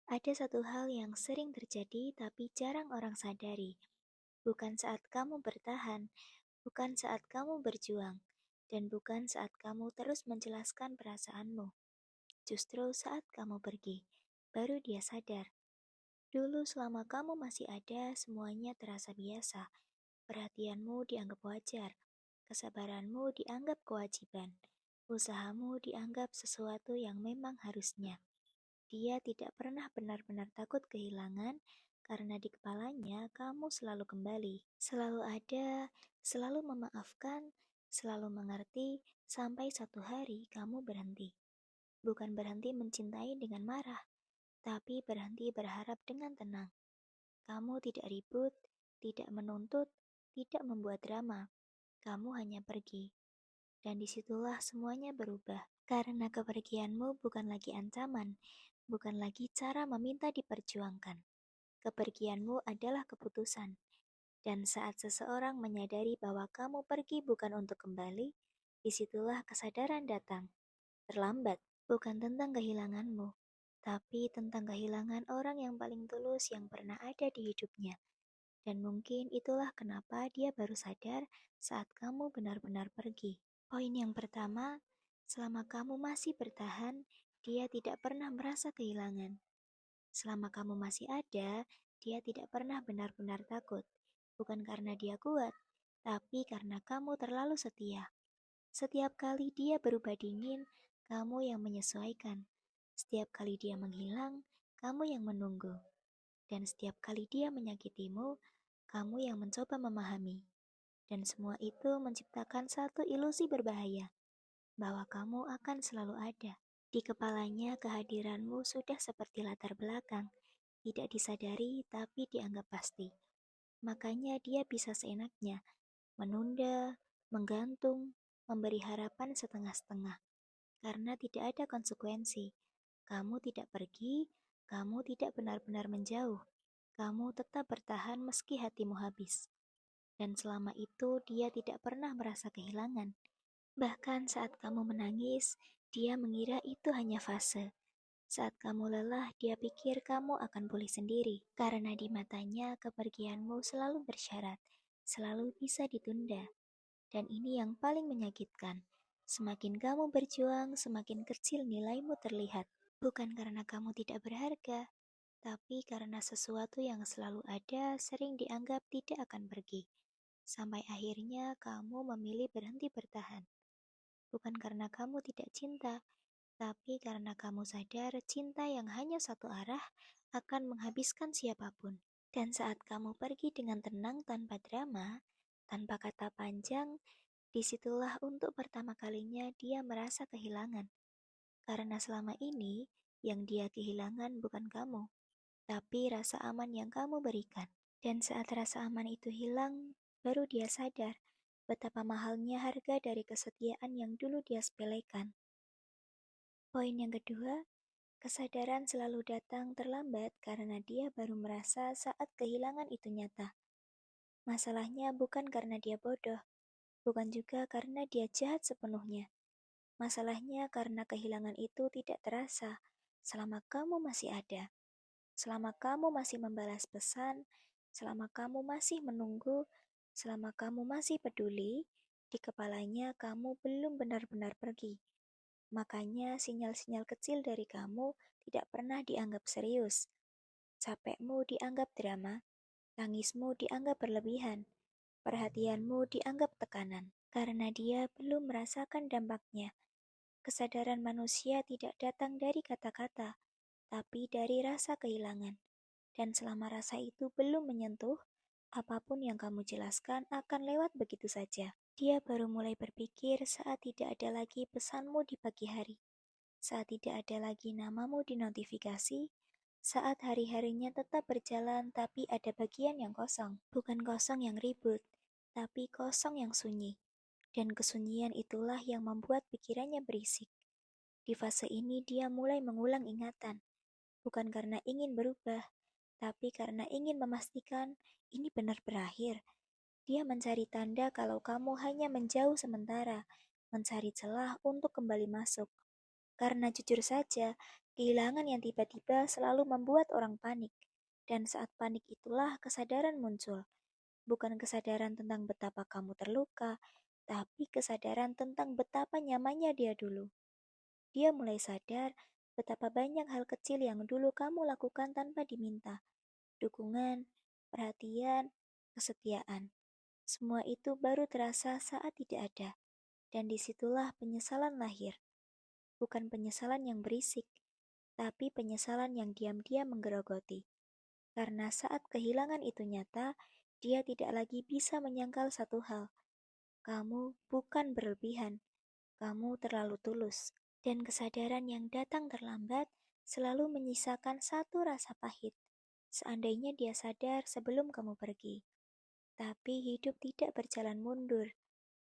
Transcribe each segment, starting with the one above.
Ada satu hal yang sering terjadi tapi jarang orang sadari. Bukan saat kamu bertahan, bukan saat kamu berjuang, dan bukan saat kamu terus menjelaskan perasaanmu. Justru saat kamu pergi, baru dia sadar. Dulu selama kamu masih ada, semuanya terasa biasa. Perhatianmu dianggap wajar, kesabaranmu dianggap kewajiban, usahamu dianggap sesuatu yang memang harusnya. Dia tidak pernah benar-benar takut kehilangan karena di kepalanya kamu selalu kembali, selalu ada, selalu memaafkan, selalu mengerti, sampai satu hari kamu berhenti. Bukan berhenti mencintai dengan marah, tapi berhenti berharap dengan tenang. Kamu tidak ribut, tidak menuntut, tidak membuat drama. Kamu hanya pergi. Dan disitulah semuanya berubah. Karena kepergianmu bukan lagi ancaman, bukan lagi cara meminta diperjuangkan. Kepergianmu adalah keputusan. Dan saat seseorang menyadari bahwa kamu pergi bukan untuk kembali, disitulah kesadaran datang. Terlambat, bukan tentang kehilanganmu, tapi tentang kehilangan orang yang paling tulus yang pernah ada di hidupnya. Dan mungkin itulah kenapa dia baru sadar saat kamu benar-benar pergi. Poin yang pertama, selama kamu masih bertahan, dia tidak pernah merasa kehilangan. Selama kamu masih ada, dia tidak pernah benar-benar takut. Bukan karena dia kuat, tapi karena kamu terlalu setia. Setiap kali dia berubah dingin, kamu yang menyesuaikan. Setiap kali dia menghilang, kamu yang menunggu. Dan setiap kali dia menyakitimu, kamu yang mencoba memahami. Dan semua itu menciptakan satu ilusi berbahaya, bahwa kamu akan selalu ada. Di kepalanya kehadiranmu sudah seperti latar belakang, tidak disadari tapi dianggap pasti. Makanya dia bisa seenaknya, menunda, menggantung, memberi harapan setengah-setengah. Karena tidak ada konsekuensi. Kamu tidak pergi, kamu tidak benar-benar menjauh. Kamu tetap bertahan meski hatimu habis. Dan selama itu dia tidak pernah merasa kehilangan. Bahkan saat kamu menangis, dia mengira itu hanya fase. Saat kamu lelah, dia pikir kamu akan pulih sendiri. Karena di matanya kepergianmu selalu bersyarat, selalu bisa ditunda. Dan ini yang paling menyakitkan. Semakin kamu berjuang, semakin kecil nilaimu terlihat. Bukan karena kamu tidak berharga, tapi karena sesuatu yang selalu ada sering dianggap tidak akan pergi. Sampai akhirnya kamu memilih berhenti bertahan. Bukan karena kamu tidak cinta, tapi karena kamu sadar cinta yang hanya satu arah akan menghabiskan siapapun. Dan saat kamu pergi dengan tenang tanpa drama, tanpa kata panjang, disitulah untuk pertama kalinya dia merasa kehilangan. Karena selama ini, yang dia kehilangan bukan kamu, tapi rasa aman yang kamu berikan. Dan saat rasa aman itu hilang, baru dia sadar betapa mahalnya harga dari kesetiaan yang dulu dia sepelekan. Poin yang kedua, kesadaran selalu datang terlambat karena dia baru merasa saat kehilangan itu nyata. Masalahnya bukan karena dia bodoh, bukan juga karena dia jahat sepenuhnya. Masalahnya karena kehilangan itu tidak terasa selama kamu masih ada. Selama kamu masih membalas pesan, selama kamu masih menunggu, selama kamu masih peduli, di kepalanya kamu belum benar-benar pergi. Makanya sinyal-sinyal kecil dari kamu tidak pernah dianggap serius. Capekmu dianggap drama, tangismu dianggap berlebihan, perhatianmu dianggap tekanan. Karena dia belum merasakan dampaknya. Kesadaran manusia tidak datang dari kata-kata, tapi dari rasa kehilangan. Dan selama rasa itu belum menyentuh, apapun yang kamu jelaskan akan lewat begitu saja. Dia baru mulai berpikir saat tidak ada lagi pesanmu di pagi hari, saat tidak ada lagi namamu di notifikasi, saat hari-harinya tetap berjalan tapi ada bagian yang kosong. Bukan kosong yang ribut, tapi kosong yang sunyi. Dan kesunyian itulah yang membuat pikirannya berisik. Di fase ini dia mulai mengulang ingatan, bukan karena ingin berubah, tapi karena ingin memastikan ini benar berakhir. Dia mencari tanda kalau kamu hanya menjauh sementara, mencari celah untuk kembali masuk. Karena jujur saja, Kehilangan yang tiba-tiba selalu membuat orang panik, dan saat panik itulah kesadaran muncul. Bukan kesadaran tentang betapa kamu terluka, tapi kesadaran tentang betapa nyamannya dia dulu. Dia mulai sadar betapa banyak hal kecil yang dulu kamu lakukan tanpa diminta. Dukungan, perhatian, kesetiaan. Semua itu baru terasa saat tidak ada. Dan disitulah penyesalan lahir. Bukan penyesalan yang berisik, tapi penyesalan yang diam-diam menggerogoti. Karena saat kehilangan itu nyata, dia tidak lagi bisa menyangkal satu hal. Kamu bukan berlebihan, kamu terlalu tulus. Dan kesadaran yang datang terlambat selalu menyisakan satu rasa pahit. Seandainya dia sadar sebelum kamu pergi. Tapi hidup tidak berjalan mundur.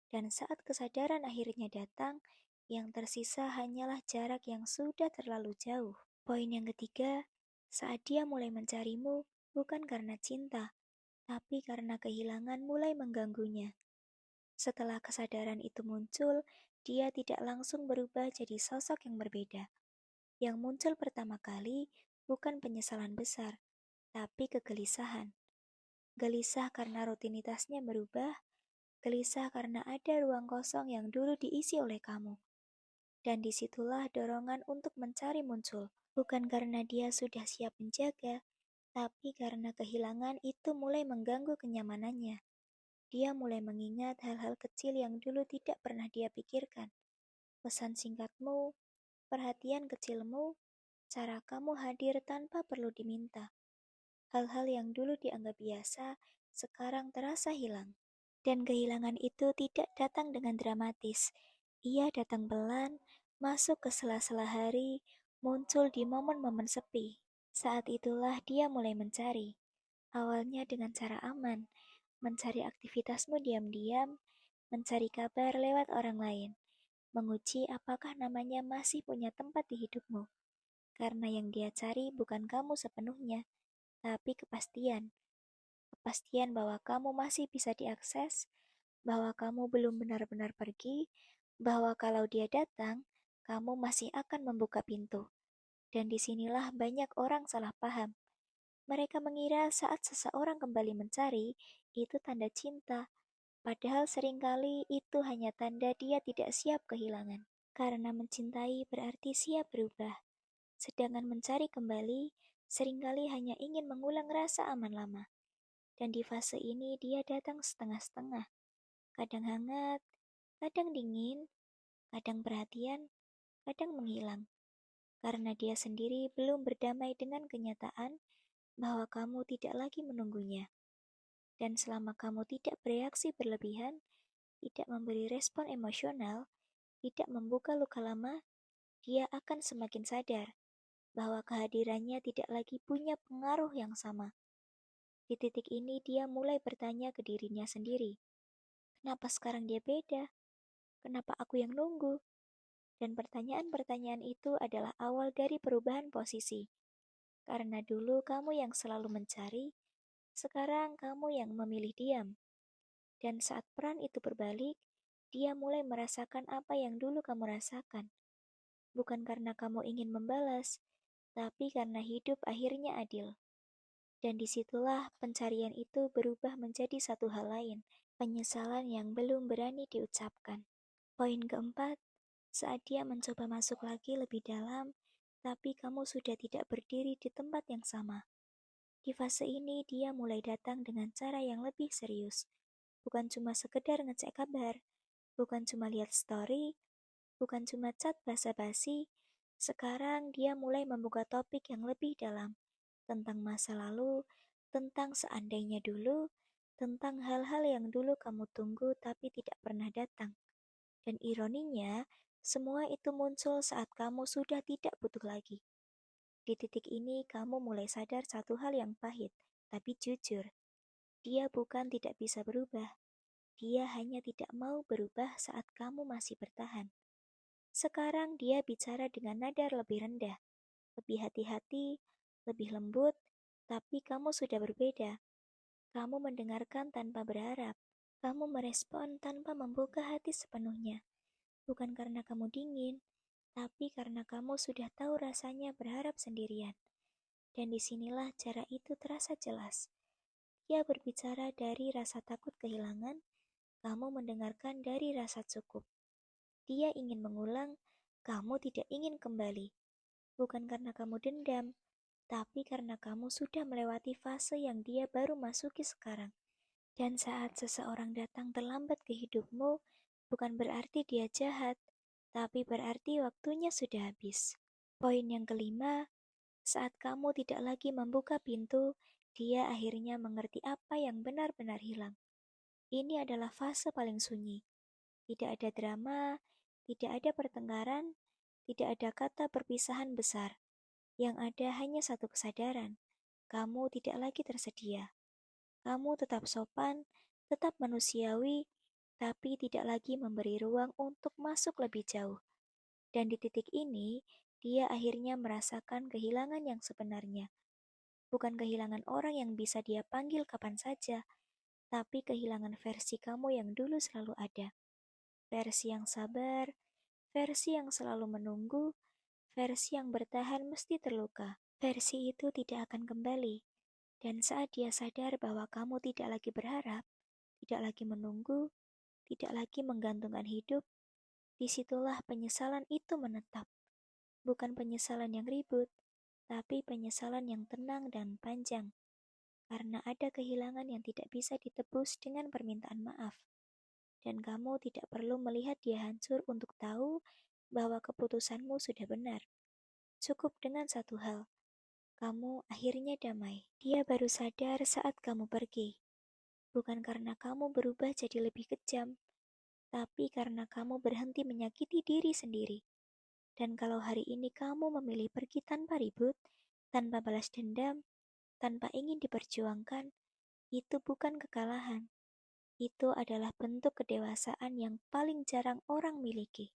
Dan saat kesadaran akhirnya datang, yang tersisa hanyalah jarak yang sudah terlalu jauh. Poin yang ketiga, saat dia mulai mencarimu, bukan karena cinta, tapi karena kehilangan mulai mengganggunya. Setelah kesadaran itu muncul, dia tidak langsung berubah jadi sosok yang berbeda. Yang muncul pertama kali bukan penyesalan besar, tapi kegelisahan. Gelisah karena rutinitasnya berubah, gelisah karena ada ruang kosong yang dulu diisi oleh kamu. Dan disitulah dorongan untuk mencari muncul, bukan karena dia sudah siap menjaga, tapi karena kehilangan itu mulai mengganggu kenyamanannya. Dia mulai mengingat hal-hal kecil yang dulu tidak pernah dia pikirkan. Pesan singkatmu, perhatian kecilmu, cara kamu hadir tanpa perlu diminta. Hal-hal yang dulu dianggap biasa, sekarang terasa hilang. Dan kehilangan itu tidak datang dengan dramatis. Ia datang pelan, masuk ke sela-sela hari, muncul di momen-momen sepi. Saat itulah dia mulai mencari. Awalnya dengan cara aman, mencari aktivitasmu diam-diam, mencari kabar lewat orang lain, menguji apakah namanya masih punya tempat di hidupmu. Karena yang dia cari bukan kamu sepenuhnya, tapi kepastian. Kepastian bahwa kamu masih bisa diakses, bahwa kamu belum benar-benar pergi, bahwa kalau dia datang, kamu masih akan membuka pintu. Dan disinilah banyak orang salah paham. Mereka mengira saat seseorang kembali mencari, itu tanda cinta. Padahal seringkali itu hanya tanda dia tidak siap kehilangan. Karena mencintai berarti siap berubah. Sedangkan mencari kembali, seringkali hanya ingin mengulang rasa aman lama. Dan di fase ini dia datang setengah-setengah. Kadang hangat, kadang dingin, kadang perhatian, kadang menghilang. Karena dia sendiri belum berdamai dengan kenyataan bahwa kamu tidak lagi menunggunya. Dan selama kamu tidak bereaksi berlebihan, tidak memberi respon emosional, tidak membuka luka lama, dia akan semakin sadar bahwa kehadirannya tidak lagi punya pengaruh yang sama. Di titik ini dia mulai bertanya ke dirinya sendiri, kenapa sekarang dia beda? Kenapa aku yang nunggu? Dan pertanyaan-pertanyaan itu adalah awal dari perubahan posisi. Karena dulu kamu yang selalu mencari, sekarang kamu yang memilih diam. Dan saat peran itu berbalik, dia mulai merasakan apa yang dulu kamu rasakan. Bukan karena kamu ingin membalas, tapi karena hidup akhirnya adil. Dan disitulah pencarian itu berubah menjadi satu hal lain, penyesalan yang belum berani diucapkan. Poin keempat, saat dia mencoba masuk lagi lebih dalam, tapi kamu sudah tidak berdiri di tempat yang sama. Di fase ini dia mulai datang dengan cara yang lebih serius. Bukan cuma sekedar ngecek kabar, bukan cuma lihat story, bukan cuma chat basa-basi. Sekarang dia mulai membuka topik yang lebih dalam tentang masa lalu, tentang seandainya dulu, tentang hal-hal yang dulu kamu tunggu tapi tidak pernah datang. Dan ironinya, semua itu muncul saat kamu sudah tidak butuh lagi. Di titik ini kamu mulai sadar satu hal yang pahit, tapi jujur. Dia bukan tidak bisa berubah. Dia hanya tidak mau berubah saat kamu masih bertahan. Sekarang dia bicara dengan nada lebih rendah, lebih hati-hati, lebih lembut, tapi kamu sudah berbeda. Kamu mendengarkan tanpa berharap. Kamu merespon tanpa membuka hati sepenuhnya. Bukan karena kamu dingin, tapi karena kamu sudah tahu rasanya berharap sendirian. Dan disinilah cara itu terasa jelas. Dia berbicara dari rasa takut kehilangan, kamu mendengarkan dari rasa cukup. Dia ingin mengulang, kamu tidak ingin kembali. Bukan karena kamu dendam, tapi karena kamu sudah melewati fase yang dia baru masuki sekarang. Dan saat seseorang datang terlambat ke hidupmu, bukan berarti dia jahat, tapi berarti waktunya sudah habis. Poin yang kelima, saat kamu tidak lagi membuka pintu, dia akhirnya mengerti apa yang benar-benar hilang. Ini adalah fase paling sunyi. Tidak ada drama, tidak ada pertengkaran, tidak ada kata perpisahan besar. Yang ada hanya satu kesadaran. Kamu tidak lagi tersedia. Kamu tetap sopan, tetap manusiawi, tapi tidak lagi memberi ruang untuk masuk lebih jauh. Dan di titik ini, dia akhirnya merasakan kehilangan yang sebenarnya. Bukan kehilangan orang yang bisa dia panggil kapan saja, tapi kehilangan versi kamu yang dulu selalu ada. Versi yang sabar, versi yang selalu menunggu, versi yang bertahan meski terluka. Versi itu tidak akan kembali. Dan saat dia sadar bahwa kamu tidak lagi berharap, tidak lagi menunggu, tidak lagi menggantungkan hidup, disitulah penyesalan itu menetap. Bukan penyesalan yang ribut, tapi penyesalan yang tenang dan panjang. Karena ada kehilangan yang tidak bisa ditebus dengan permintaan maaf. Dan kamu tidak perlu melihat dia hancur untuk tahu bahwa keputusanmu sudah benar. Cukup dengan satu hal, kamu akhirnya damai. Dia baru sadar saat kamu pergi. Bukan karena kamu berubah jadi lebih kejam, tapi karena kamu berhenti menyakiti diri sendiri. Dan kalau hari ini kamu memilih pergi tanpa ribut, tanpa balas dendam, tanpa ingin diperjuangkan, itu bukan kekalahan. Itu adalah bentuk kedewasaan yang paling jarang orang miliki.